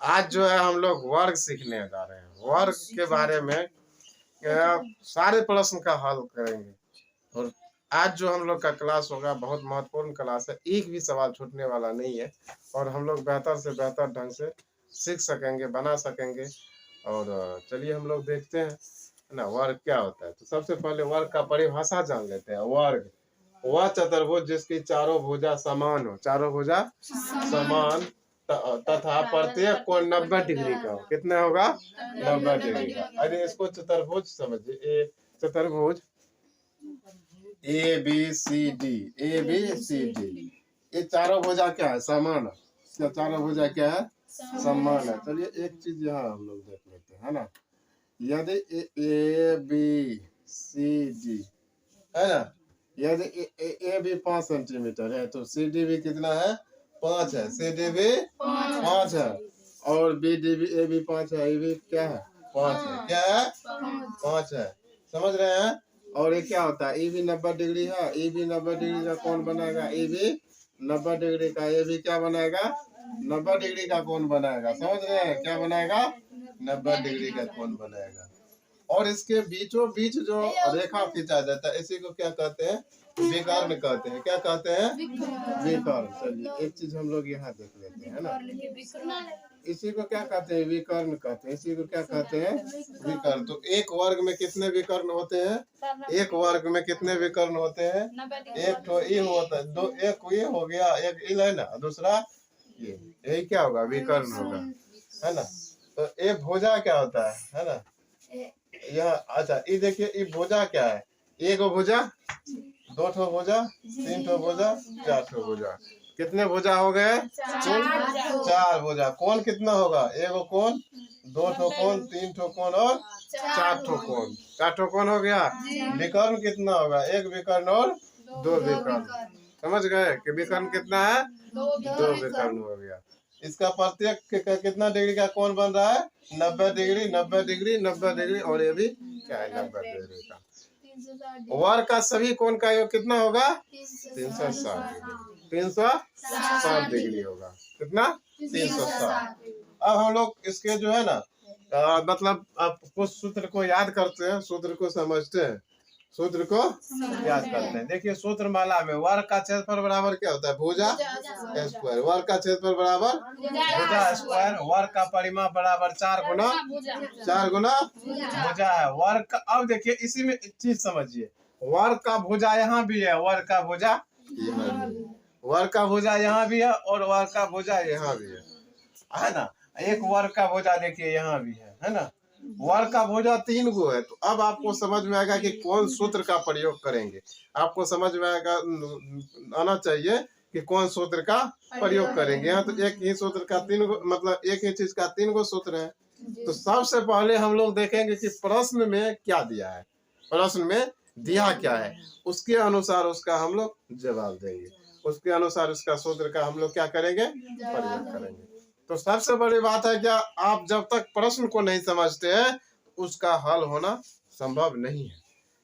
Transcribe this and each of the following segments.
आज जो है हम लोग वर्ग सीखने जा रहे हैं। वर्ग के बारे में सारे प्रश्न का हल करेंगे और आज जो हम लोग का क्लास होगा बहुत महत्वपूर्ण क्लास है। एक भी सवाल छूटने वाला नहीं है और हम लोग बेहतर से बेहतर ढंग से सीख सकेंगे, बना सकेंगे। और चलिए हम लोग देखते हैं ना वर्ग क्या होता है। तो सबसे पहले वर्ग का परिभाषा जान लेते हैं। वर्ग वह चतुर्भुज जिसकी चारों भुजा समान हो, चारों भुजा समान तथा प्रत्येक कोण 90 डिग्री का हो। कितना होगा? 90 डिग्री का। अरे इसको चतुर्भुज समझिए। चतुर्भुज ए बी सी डी, ये चारों भुजा क्या है? समान है। चारों भुजा क्या है? समान है। चलिए एक चीज यहाँ हम लोग देख लेते हैं, है ना। यदि ए बी सी डी है ना, यदि ए भी 5 सेंटीमीटर है तो सी डी भी कितना है? 5 है। सी डी भी 5 है और बी डी भी, ए भी 5 है, ए भी क्या है? 5 है। क्या है? 5 है। समझ रहे हैं? और ये क्या होता है? ए भी 90 डिग्री है। ए भी 90 डिग्री का कौन बनाएगा? ए भी 90 डिग्री का। ये भी क्या बनाएगा? 90 डिग्री का कौन बनाएगा? समझ रहे हैं? क्या बनाएगा? 90 डिग्री का कौन बनाएगा। और इसके बीचों बीच जो रेखा खींचा जाता है इसी को क्या कहते हैं? विकर्ण कहते हैं। क्या कहते हैं? विकर्ण। चलिए एक चीज हम लोग यहाँ देख लेते हैं ना, इसी को क्या कहते हैं? विकर्ण कहते हैं। इसी को क्या कहते हैं? विकर्ण। तो एक वर्ग में कितने विकर्ण होते हैं? एक वर्ग में कितने विकर्ण होते हैं? एक तो ये होता है, दो एक ये हो गया, एक इल है ना, दूसरा ये, यही क्या होगा? विकर्ण होगा, है ना। तो एक भुजा क्या होता है ना, यह अच्छा ये देखिए, ये भुजा क्या है? एक भुजा, 2 ठो भुजा, 3 ठो भुजा, 4 ठो भुजा। कितने भुजा हो गए? 4 भुजा। कौन कितना होगा? एक कौन, 2 ठो कौन, 3 ठो कौन और 4 ठो कौन। 4 ठो कौन हो गया। विकर्ण कितना होगा? एक विकर्ण और 2 विकर्ण। समझ गए कि विकर्ण कितना है? 2 विकर्ण हो गया। इसका प्रत्येक कितना डिग्री का कौन बन रहा है? 90 डिग्री, 90 डिग्री, 90 डिग्री और ये भी क्या है? 90 डिग्री का। वर्ग का सभी कोण का योग कितना होगा? 360 डिग्री। 360 डिग्री होगा। कितना? 360। अब हम लोग इसके जो है ना मतलब आप कुछ सूत्र को याद करते हैं, सूत्र को समझते हैं, सूत्र को याद करते हैं। देखिए सूत्र माला में वर्ग का क्षेत्रफल बराबर क्या होता है? भुजा स्क्वायर। वर्ग का क्षेत्रफल बराबर भुजा स्क्वायर। वर्ग का परिमाप बराबर 4 गुना भुजा है। वर्ग का, अब देखिए इसी में एक चीज समझिए, वर्ग का भुजा यहाँ भी है, वर्ग का भुजा यहाँ भी है, वर्ग का भुजा यहाँ भी है और वर्ग का भुजा यहाँ भी है ना। एक वर्ग का भुजा देखिए यहाँ भी है ना। वर्ग का भुजा 3 गो है। तो अब आपको समझ में आएगा कि कौन सूत्र का प्रयोग करेंगे। आपको समझ में आएगा, आना चाहिए कि कौन सूत्र का प्रयोग करेंगे। यहाँ तो एक ही सूत्र का 3 गो, मतलब एक ही चीज का 3 गो सूत्र है। तो सबसे पहले हम लोग देखेंगे कि प्रश्न में क्या दिया है, प्रश्न में दिया क्या है, उसके अनुसार उसका हम लोग जवाब देंगे। उसके अनुसार उसका सूत्र का हम लोग क्या करेंगे? प्रयोग करेंगे। तो सबसे बड़ी बात है क्या, आप जब तक प्रश्न को नहीं समझते हैं उसका हल होना संभव नहीं है।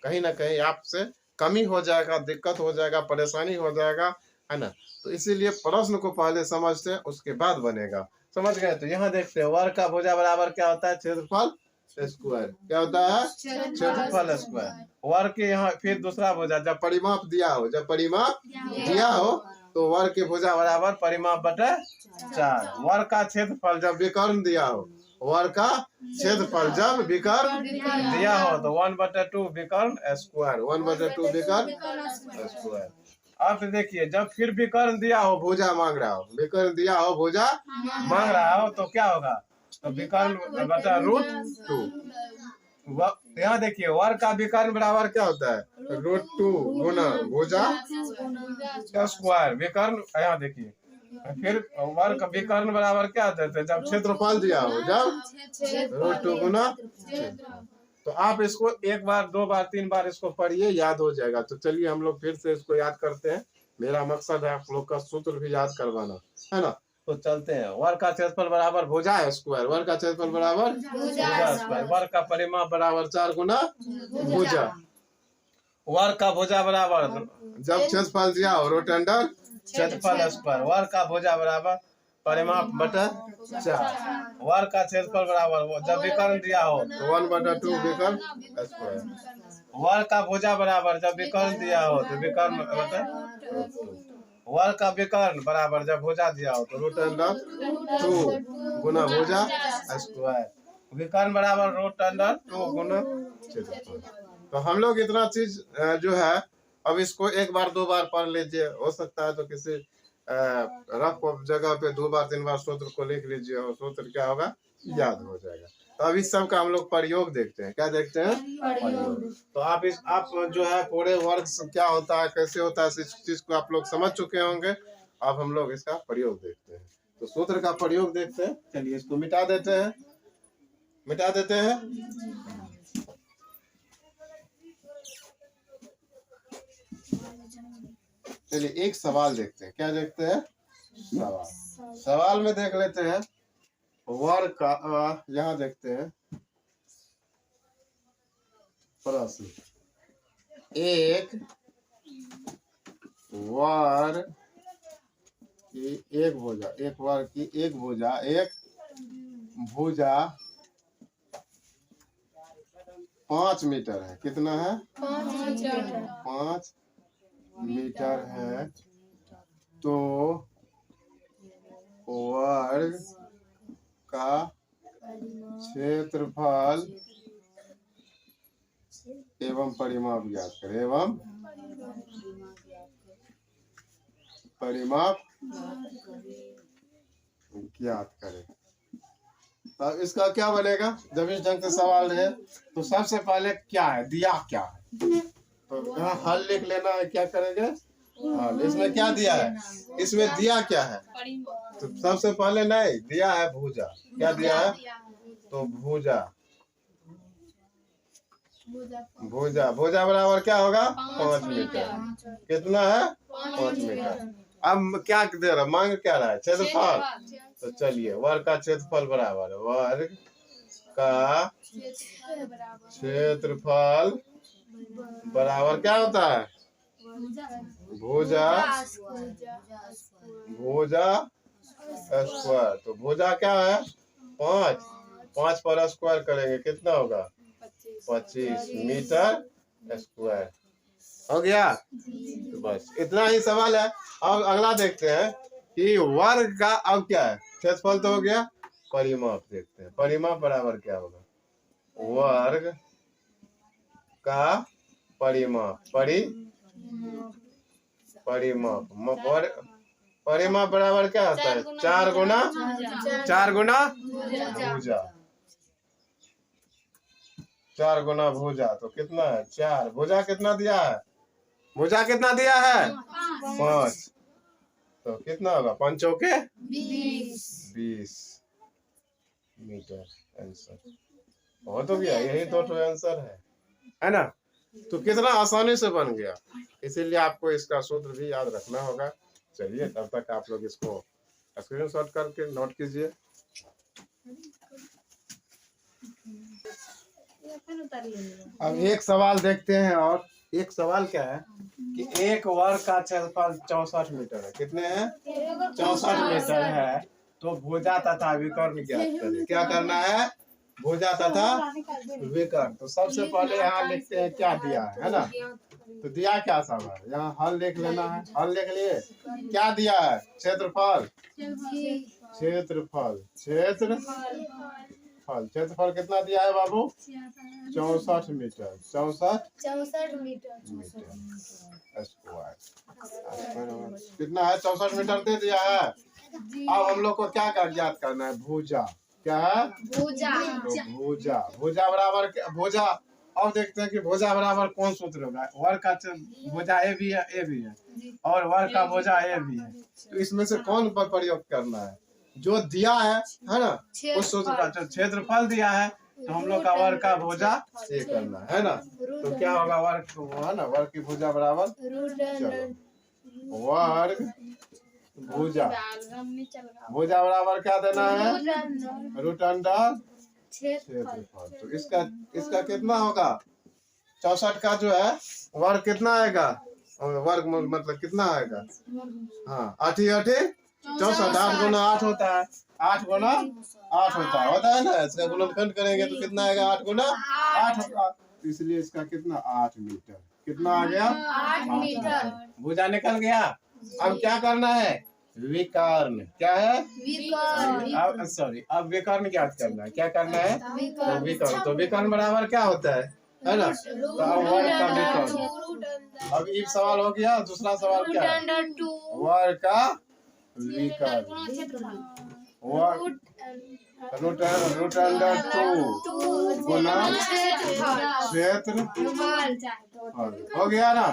कहीं ना कहीं आपसे कमी हो जाएगा, दिक्कत हो जाएगा, परेशानी हो जाएगा, है ना। तो इसीलिए प्रश्न को पहले समझते हैं उसके बाद बनेगा। समझ गए? तो यहाँ देखते हैं वर्ग का भुजा बराबर क्या होता है? क्षेत्रफल स्क्वायर। क्या होता है? क्षेत्रफल स्क्वायर। वर्ग के यहाँ फिर दूसरा भुजा, जब परिमाप दिया हो, जब परिमाप दिया हो तो वर्ग के भुजा बराबर परिमाप बटे 4। वर्ग का क्षेत्रफल जब विकर्ण दिया हो, वर्ग का क्षेत्रफल जब विकर्ण दिया हो तो 1/2 विकर्ण स्क्वायर, 1/2 विकर्ण स्क्वायर। अब देखिए जब फिर विकर्ण दिया हो, भुजा मांग रहा हो, विकर्ण दिया हो, भुजा मांग रहा हो तो क्या होगा? तो विकर्ण बटा √2। यहाँ देखिए वर्ग का विकर्ण बराबर क्या होता है? √2 गुना भुजा स्क्वायर विकर्ण। यहाँ देखिए फिर वर्ग विकर्ण बराबर क्या होता है? जब क्षेत्रफल दिया हो, जब √2 गुना। तो आप इसको 1 बार 2 बार 3 बार इसको पढ़िए, याद हो जाएगा। तो चलिए हम लोग फिर से इसको याद करते हैं। मेरा मकसद है आप लोग का सूत्र भी याद करवाना, है ना। तो चलते हैं। वर्ग का क्षेत्रफल बराबर भुजा स्क्वायर। वर्ग का क्षेत्रफल बराबर भुजा स्क्वायर। वर्ग का परिमाप बराबर 4 गुना भुजा। वर्ग का भुजा बराबर जब क्षेत्रफल दिया हो √2 क्षेत्रफल स्क्वायर। वर्ग का भुजा बराबर परिमाप बटा 4। वर्ग का क्षेत्रफल बराबर जब विकर्ण दिया हो तो 1/2 विकर्ण स्क्वायर। वर्ग का भुजा बराबर जब विकर्ण दिया हो तो विकर्ण बटा 2। वर्ग का विकर्ण बराबर जब भुजा दिया हो तो √2 गुना भुजा स्क्वायर। विकर्ण बराबर √2 गुना क्षेत्रफल। तो हम लोग इतना चीज जो है अब इसको एक बार दो बार पढ़ लीजिए, हो सकता है तो किसी रफ जगह पे 2 बार 3 बार सूत्र को लिख लीजिए और सूत्र क्या होगा याद हो जाएगा। तो अब इस सब का हम लोग प्रयोग देखते हैं। क्या देखते हैं? प्रयोग। तो आप जो है पूरे वर्ग क्या होता है कैसे होता है इस चीज को आप लोग समझ चुके होंगे। अब हम लोग इसका प्रयोग देखते हैं। तो सूत्र का प्रयोग देखते हैं। चलिए इसको मिटा देते हैं, मिटा देते हैं। चलिए एक सवाल देखते हैं। क्या देखते हैं? सवाल। सवाल में देख लेते हैं वर्ग का यहाँ देखते हैं प्रश्न। एक वर्ग की एक भुजा, एक वर्ग की एक भुजा, एक भुजा 5 मीटर है। कितना है? 5 मीटर है। तो वर्ग का क्षेत्रफल एवं परिमाप ज्ञात करें। एवं परिमाप ज्ञात करें। अब इसका क्या बनेगा? जब इस ढंग से सवाल है तो सबसे पहले क्या है, दिया क्या है, तो यहाँ हल लिख लेना है। क्या करेंगे? हल। इसमें क्या दिया है? इसमें दिया क्या है? तो सबसे पहले नहीं दिया है भुजा। क्या दिया है? तो भुजा, भुजा, भुजा बराबर क्या होगा? 5 मीटर। कितना है? 5 मीटर। अब क्या दे रहा, मांग क्या रहा है? क्षेत्रफल। तो चलिए वर्ग का क्षेत्रफल बराबर वर्ग का क्षेत्रफल बराबर क्या होता है? भुजा, भुजा स्क्वायर। तो भुजा क्या है? 5, 5 पर स्क्वायर करेंगे कितना होगा? 25 मीटर स्क्वायर। हो गया? तो बस इतना ही सवाल है। अब अगला देखते हैं कि वर्ग का अब क्या है? क्षेत्रफल तो हो गया, परिमाप देखते हैं। परिमाप बराबर क्या होगा? वर्ग का परिमाप, परिमाप परिमाप बराबर क्या होता है? 4 गुना भुजा, 4 गुना भुजा। तो कितना है? 4। भुजा कितना दिया है? भुजा कितना दिया है? 5। तो कितना होगा? 5 चौके 20 मीटर आंसर हो तो गया। यही तो आंसर है ना? तो कितना आसानी से बन गया। इसीलिए आपको इसका सूत्र भी याद रखना होगा। चलिए तब तक आप लोग इसको स्क्रीनशॉट करके नोट कीजिए। अब एक सवाल देखते हैं। और एक सवाल क्या है कि एक वर्ग का क्षेत्रफल 64 मीटर है। कितने हैं? 64 मीटर है। तो भुजा तथा विकर्ण ज्ञात करें। क्या करना है? भुजा तथा विकर्ण। तो सबसे पहले यहाँ लिखते हैं क्या दिया है ना? तो दिया क्या सब है? यहाँ हल लिख लेना है। हल लिख लिए। क्या दिया है? क्षेत्रफल, क्षेत्रफल, क्षेत्रफल कितना दिया है बाबू? 64 मीटर, 64 मीटर स्क्वायर। कितना है? 64 मीटर दे दिया है। अब हम लोग को क्या ज्ञात करना है? भुजा। क्या है? भुजा। तो भुजा, भुजा बराबर भुजा। अब देखते हैं कि भुजा बराबर कौन सूत्र होगा। वर्ग का भुजा ए भी है, ए भी है, और वर्ग का भुजा ए भी है। तो इसमें से कौन पर प्रयोग करना है? जो दिया है ना, उस सूत्र का। क्षेत्रफल दिया है तो हम लोग का वर्ग का भुजा ये करना है ना। तो क्या होगा? वर्ग है ना, वर्ग की भुजा बराबर, चलो वर्ग भुजा, भुजा बराबर क्या देना है? √अंडर क्षेत्रफल। तो इसका कितना होगा? 64 का जो है वर्ग कितना आएगा? और वर्गमूल मतलब कितना आएगा? हाँ 8 8 64। 8 गुना 8 होता है, 8 गुना 8 होता है ना। इसका गुणनखंड करेंगे तो कितना आएगा? 8 गुना 8 होगा। तो इसलिए इसका कितना? 8 मीटर। कितना आ गया? 8 मीटर। भुजा निकल गया। अब क्या करना है? विकर्ण। क्या है? विकर्ण। अब सॉरी, अब विकर्ण ज्ञात करना है। क्या करना है? तो विकर्ण। तो विकर्ण बराबर क्या होता है ना? तो अब वर्ग का विकर्ण। अब एक सवाल हो गया। दूसरा सवाल क्या है? वर्ग का विकर्ण। रूट अंडर 2 गुना क्षेत्र हो गया ना?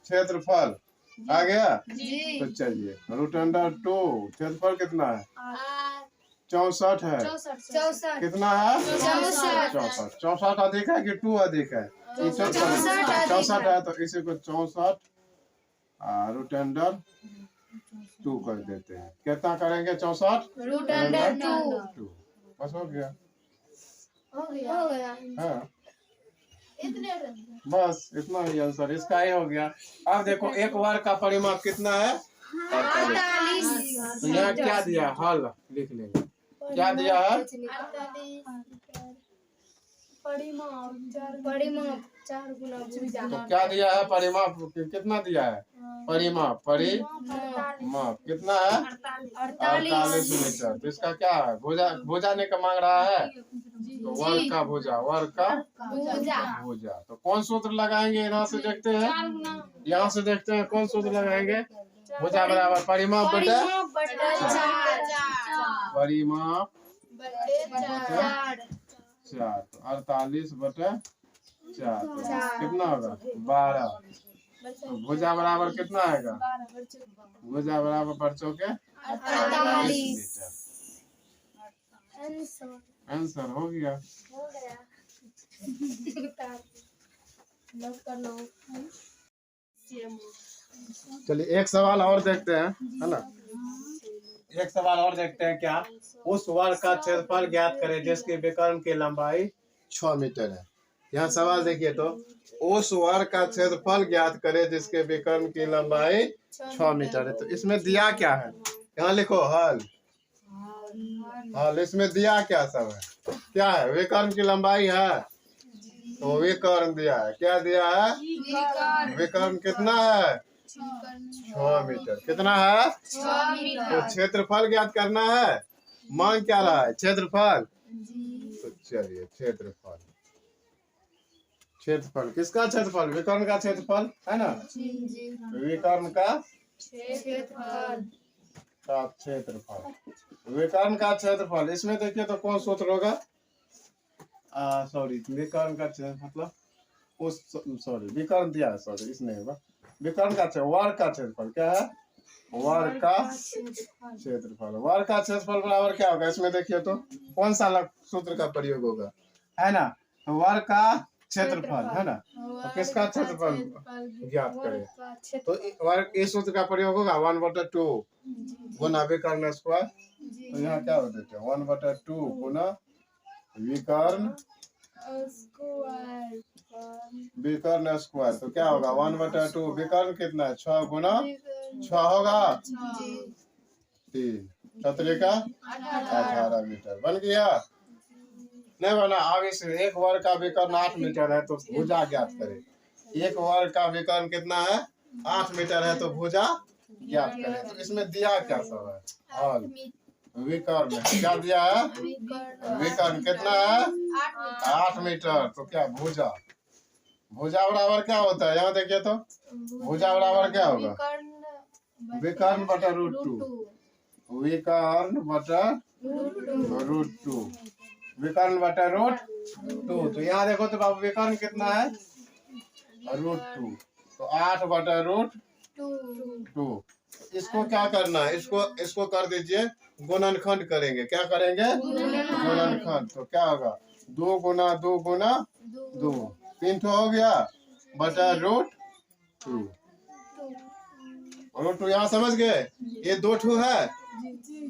क्षेत्रफल आ गया। तो चलिए रूट अंडर 2 क्षेत्रफल कितना है? 64 है। कितना है? 64। 64 अधिक है कि 2 अधिक है? 64 है। तो इसी को 64 रूट अंडर 2 कर देते हैं। कितना करेंगे? 64 रूट अंडर 2। बस हो गया। हो गया। हाँ बस इतना ही आंसर इसका ही हो गया। अब देखो एक वर्ग का परिमाप कितना है? 48। तो यहाँ क्या दिया? हल लिख लेंगे। क्या दिया है? परिमाप 4 गुना भुजा। तो क्या दिया है? परिमाप कितना दिया है? परिमाप कितना है? 48 मीटर। तो इसका क्या है? भुजा ने का मांग रहा है। तो वर्ग का भुजा तो कौन सूत्र लगाएंगे? यहाँ से देखते हैं। यहाँ से देखते हैं कौन सूत्र लगाएंगे। भुजा बराबर परिमाप बटे परिमाप 4। तो 48 बटे 4 कितना होगा? 12। तो भुजा बराबर कितना आएगा? भुजा बराबर बच्चों के 48 मीटर। आंसर हो गया। चलिए एक सवाल और देखते हैं, है ना? एक सवाल और देखते हैं। क्या? उस वर्ग का क्षेत्रफल ज्ञात करें जिसके विकर्ण की लंबाई 6 मीटर है। यहाँ सवाल देखिए तो उस वर्ग का क्षेत्रफल ज्ञात करें जिसके विकर्ण की लंबाई 6 मीटर है। तो इसमें दिया क्या है? यहाँ लिखो हल। इसमें दिया क्या सब है? क्या है? विकर्ण की लंबाई है। तो विकर्ण दिया है। क्या दिया है? विकर्ण कितना है? 6 मीटर। कितना है? 6 मीटर। तो क्षेत्रफल ज्ञात करना है। मांग क्या रहा है? क्षेत्रफल। तो चलिए क्षेत्रफल किसका क्षेत्रफल? विकर्ण का क्षेत्रफल है ना? विकर्ण का क्षेत्रफल विकर्ण का क्षेत्रफल। इसमें देखिए तो कौन सूत्र होगा? सॉरी विकर्ण का मतलब उस विकर्ण दिया है। सॉरी इसमें होगा विकर्ण का वर्ग का क्षेत्रफल। क्या है? वर्ग का क्षेत्रफल। वर्ग का क्षेत्रफल बराबर क्या होगा? इसमें देखिए तो कौन सा सूत्र का प्रयोग होगा? है ना? तो वर्ग का क्षेत्रफल है ना? तो किसका क्षेत्रफल ज्ञात करें? तो वर्ग इस सूत्र का प्रयोग होगा 1/2 गुना विकर्ण स्क्वायर। तो यहाँ क्या हो देते हैं? 1/2 गुना विकर्ण स्क्वायर। तो क्या होगा? 1/2 विकर्ण कितना है? 6 गुना 6 होगा 3 7 का 18 मीटर। बन गया? नहीं बना? अब इस एक वर्ग का विकर्ण 8 मीटर है तो भुजा ज्ञात करें। एक वर्ग का विकर्ण कितना है? 8 मीटर है तो भुजा ज्ञात करें। तो इसमें दिया क्या सब है? हल विकर्ण क्या दिया है? विकर्ण कितना है? 8 मीटर। तो क्या भुजा बराबर क्या होता है? यहाँ देखिए तो भुजा बराबर क्या होगा? विकर्ण बटा √2। विकर्ण बटा √2। विकर्ण बटा √2। तो यहाँ देखो तो बाबू विकर्ण कितना है? √2। तो 8 बटा √2। इसको क्या करना है? इसको कर दीजिए गुणनखंड करेंगे। क्या करेंगे? गुणनखंड। तो क्या होगा? 2 गुना 2 गुना 2 3 तो हो गया बटा √2। यहाँ समझ गए? ये 2 है।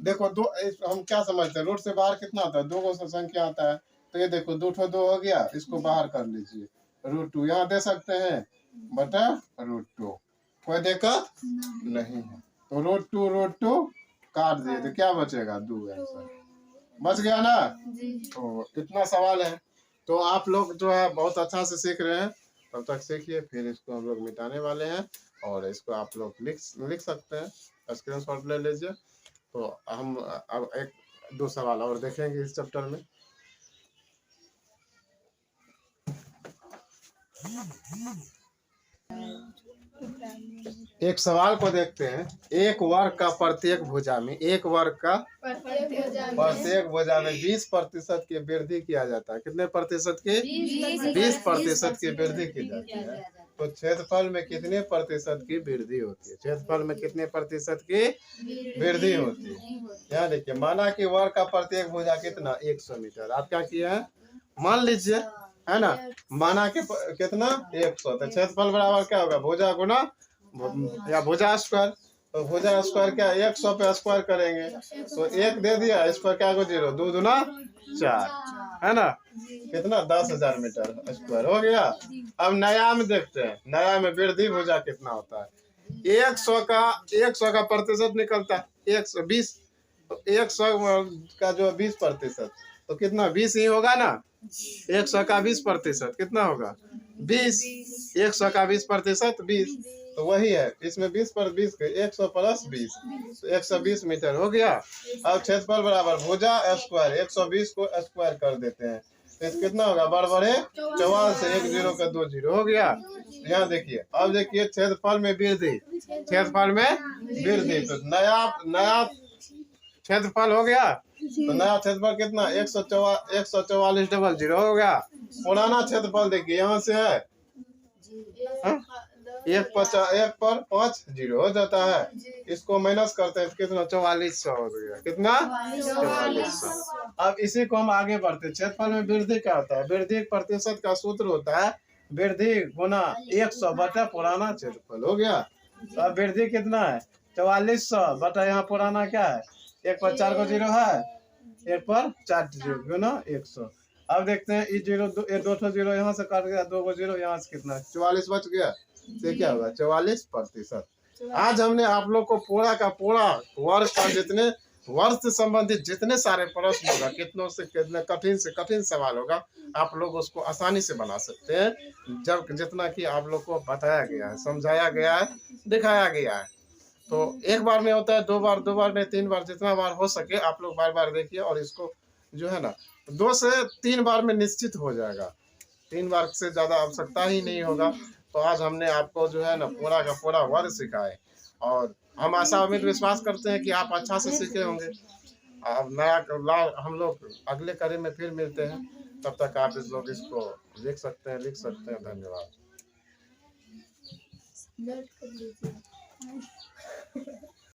देखो दो हम क्या समझते हैं? रूट से बाहर कितना आता है? 2 से संख्या आता है। तो ये देखो 2 हो गया। इसको बाहर कर लीजिए √2। यहाँ दे सकते हैं बटा √2। कोई दिक्कत नहीं है। तो √2 काट दिए तो क्या बचेगा 2 आंसर बच गया ना। तो इतना सवाल है। तो आप लोग जो है बहुत अच्छा से सीख रहे हैं, तब तक सीखिए। फिर इसको हम लोग मिटाने वाले हैं और इसको आप लोग लिख सकते हैं, स्क्रीनशॉट ले लीजिए। तो हम अब 1-2 सवाल और देखेंगे इस चैप्टर में। एक सवाल को देखते हैं। एक वर्ग का प्रत्येक भुजा में, एक वर्ग का प्रत्येक भुजा में 20% की वृद्धि किया जाता है। कितने प्रतिशत की? 20% की वृद्धि की जाती है। तो क्षेत्रफल में कितने प्रतिशत की वृद्धि होती है? क्षेत्रफल में कितने प्रतिशत की वृद्धि होती है? यहाँ देखिए, माना कि वर्ग का प्रत्येक भुजा कितना 100 मीटर। आप क्या किए हैं, मान लीजिए, है ना, माना कि कितना 100। तो क्षेत्रफल बराबर क्या होगा, भुजा गुना या भुजा स्क्वायर। तो भुजा स्क्वायर क्या 100 पे स्क्वायर करेंगे तो 1 दे दिया, इस पर क्या को 0, 2 दूना 4, है ना, कितना 10,000 मीटर स्क्वायर हो गया। अब नया में देखते हैं, नया में वृद्धि भुजा कितना होता है। 100 का प्रतिशत निकलता है 120। तो 100 का जो 20% तो कितना 20 ही होगा ना। 100 का 20% कितना होगा 20। 100 का 20% 20। तो वही है, इसमें 20 पर 20 के 100 प्लस 20 तो 120 मीटर हो गया। अब क्षेत्रफल बराबर भुजा स्क्वायर 120 को स्क्वायर कर देते हैं तो कितना होगा, बराबर है 44 से 1 0 का 2 0 हो गया। यहाँ देखिए, अब देखिए क्षेत्रफल में वृद्धि, क्षेत्रफल में वृद्धि। तो नया क्षेत्रफल हो गया। तो नया क्षेत्रफल कितना 144 डबल 0 हो गया। पुराना क्षेत्रफल देखिए, यहाँ से है 1 पर 5 0 हो जाता है। इसको माइनस करते हैं तो कितना 4400 हो गया। कितना 4400। अब इसी को हम आगे बढ़ते। क्षेत्रफल में वृद्धि क्या होता है, वृद्धि प्रतिशत का सूत्र होता है वृद्धि गुना 100 बटा पुराना क्षेत्रफल हो गया। तो अब वृद्धि कितना है 4400 बटा यहाँ पुराना क्या है 1 पर 4 को 0 है, 1 पर 4 0 गुना 100। अब देखते हैं ये 2 0 यहाँ से काट गया, 2 को 0 यहाँ से कितना 44 बच गया। तो क्या होगा 44%। आज हमने आप लोग को पूरा का पूरा वर्ष का जितने वर्ष से संबंधित जितने सारे प्रश्न होगा, कितनों से कितने कठिन से कठिन सवाल होगा, आप लोग उसको आसानी से बना सकते हैं जब जितना कि आप लोग को बताया गया है, समझाया गया है, दिखाया गया है। तो एक बार में होता है, 2 बार, 2 बार नहीं 3 बार, जितना बार हो सके आप लोग बार बार देखिए। और इसको जो है ना 2 से 3 बार में निश्चित हो जाएगा, 3 बार से ज़्यादा आवश्यकता ही नहीं होगा। तो आज हमने आपको जो है ना पूरा का पूरा वर्ग सिखाए और हम आशा उम्मीद विश्वास करते हैं कि आप अच्छा से सीखे होंगे। अब नया हम लोग अगले कड़ी में फिर मिलते हैं, तब तक आप इस लोग इसको लिख सकते हैं, लिख सकते हैं। धन्यवाद।